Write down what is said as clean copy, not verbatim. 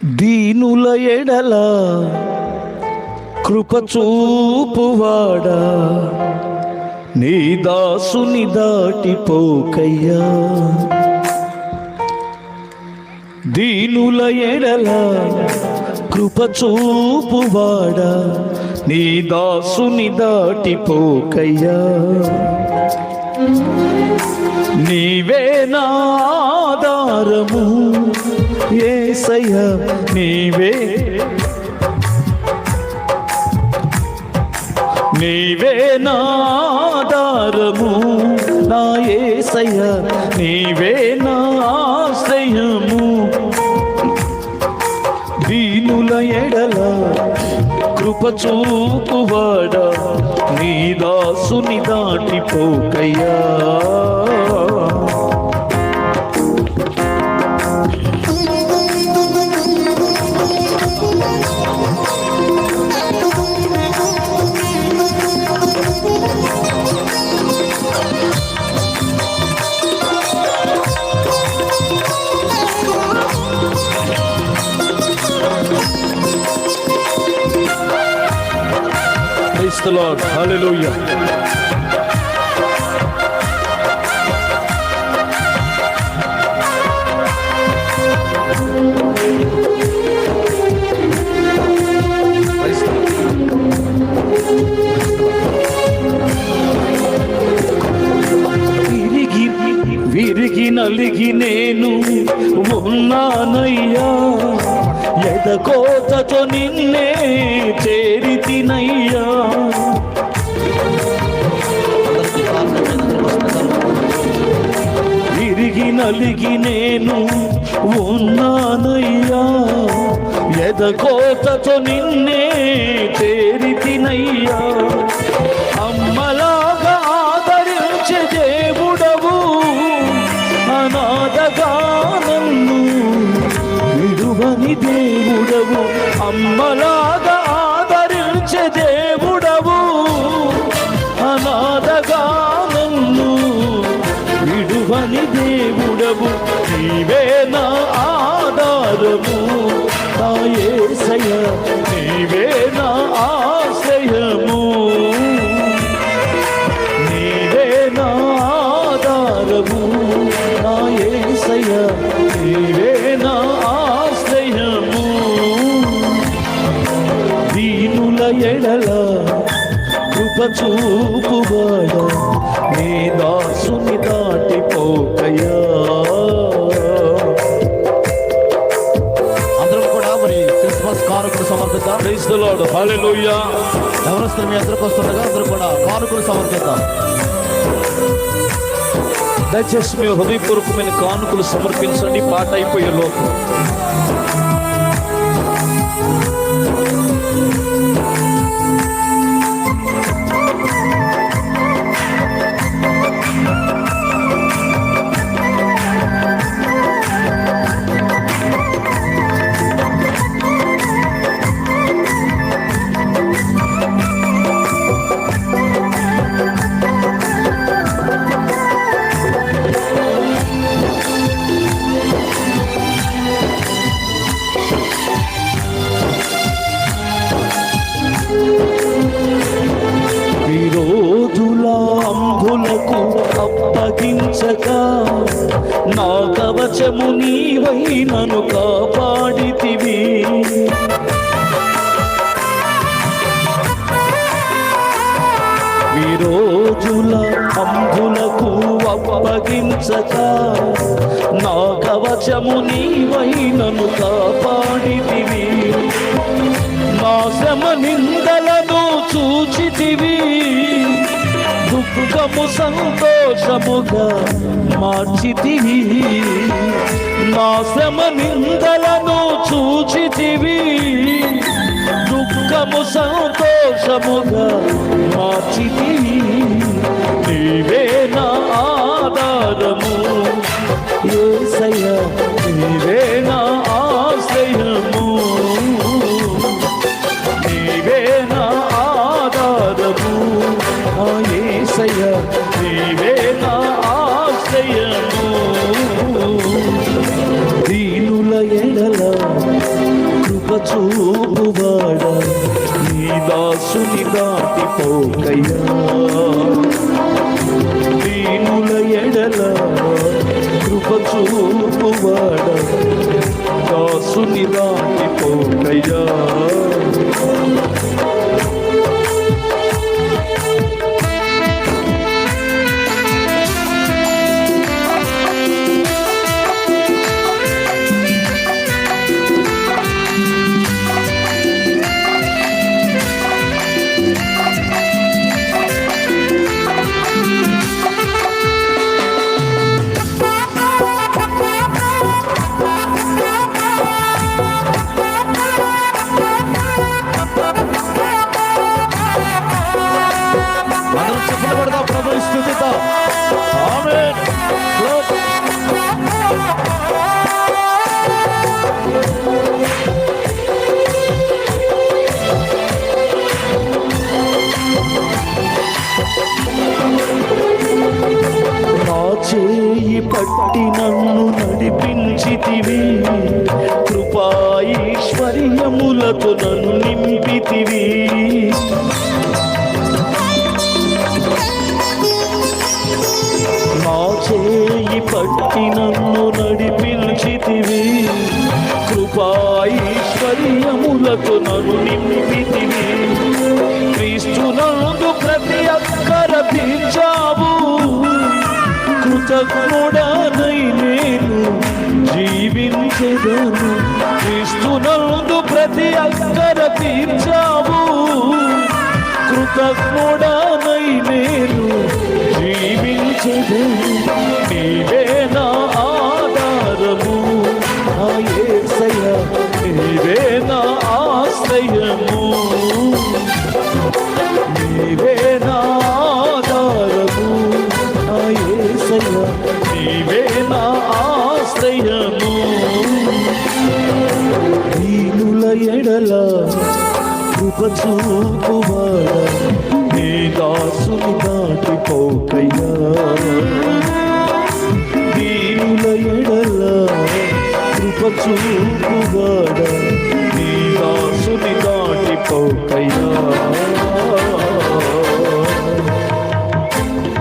దీనుల ఎడల కృప చూపువాడా, నీ దాసుని దాటిపోకయ్యా. దీనుల ఎడల కృప చూపువాడా, నీ దాసుని దాటిపోకయ్యా. నీవే నా ఆధారము యేసయ్యా, నీవే నా ఆధారము నా యేసయ్యా, నీవే నా ఆశ్రయము. దీనుల ఎడల కృప చూపువాడా, నీ దాసుని దాటిపోకయ్యా. Praise the Lord. Hallelujah. విరిగి నలిగి నేను ఉన్నానయ్యా, ఎదకోతతో నిన్నే చేరితినయ్యా. విరిగి నలిగి నేను ఉన్నానయ్యా, ఎదకోతతో నిన్నే చేరితినయ్యా. అమ్మలాగా ఆదరించే దేవుడవు, అనాథగా నన్ను విడువని దేవుడవు. అమ్మలాగా ఆదరించే దేవుడవు, అనాథగా నన్ను విడువని దేవుడవు. నీవే నా ఆధారము నా యేసయ్యా, నీవే నా ఆశ్రయము. నీవే నా ఆధారము నా యేసయ్యా, నీవే నా ఆశ్రయము. దీనుల ఎడల కృప చూపువాడా, నీ దాసుని దాటిపోకయ్యా. అందరం కూడా మరి క్రిస్మస్ కానుకలు సమర్పిద్దాం. Praise the Lord. హల్లెలూయా. ఎవరొస్తారు మీ ఎదురుకు వస్తుండగా అందరూ కూడా కానుకలు సమర్పిద్దాం. దయచేసి మీ హృదయపూర్వకమైన కానుకలు సమర్పించండి, పాట అయిపోయే లోపు. అంబులకు అప్పగించక నా కవచము నీవై నన్ను కాపాడితివి. విరోధుల అంబులకు అప్పగించక నా కవచము నీవై నన్ను కాపాడితివి. నా శ్రమ నిందలను చూచితివి, దుఃఖము సంతోషముగా మార్చితివి. నా శ్రమ నిందలను చూచితివి, దుఃఖము సంతోషముగా మార్చితివి. నీవే నా ఆధారము యేసయ్యా, నీవే నా ఆశ్రయము. నీవే నా ఆధారము యేసయ్యా, నీవే నా ఆశ్రయము. దీనుల ఎడల చూపువాడా నీ దాసుని దాటిపోకయ్యా దీనుల ఎడల కృప చూపువాడా దాసుని దాటిపోకయ్యా అందరం చప్పట్లు కొడదాం, ప్రభువుని స్తుతిద్దాం. ఆమేన్. నా చేయి పట్టి నన్ను నడిపించితివి కృపాయిశ్వర్యములతో నన్ను నింపితివి నా చేయి పట్టి నన్ను నడిపించితివి కృపాయిశ్వర్యములతో నన్ను నింపితివి క్రీస్తునందు ప్రతి అక్కర తీర్చావు కృతజ్ఞుడనై నేను జీవించెదను క్రీస్తునందు ప్రతి అక్కర తీర్చావు కృతజ్ఞుడనై నేను జీవించెదను నీవే నా ఆధారము నా యేసయ్యా నీవే నా ఆశ్రయము నీవే నా ఆధారము నా యేసయ్యా నీవే నా ఆశ్రయము దీనుల ఎడల కృప చూపువాడా నీ దాసుని దాటిపోకయ్యా దీనుల ఎడల కృప చూపువాడా నీ దాసుని దాటిపోకయ్యా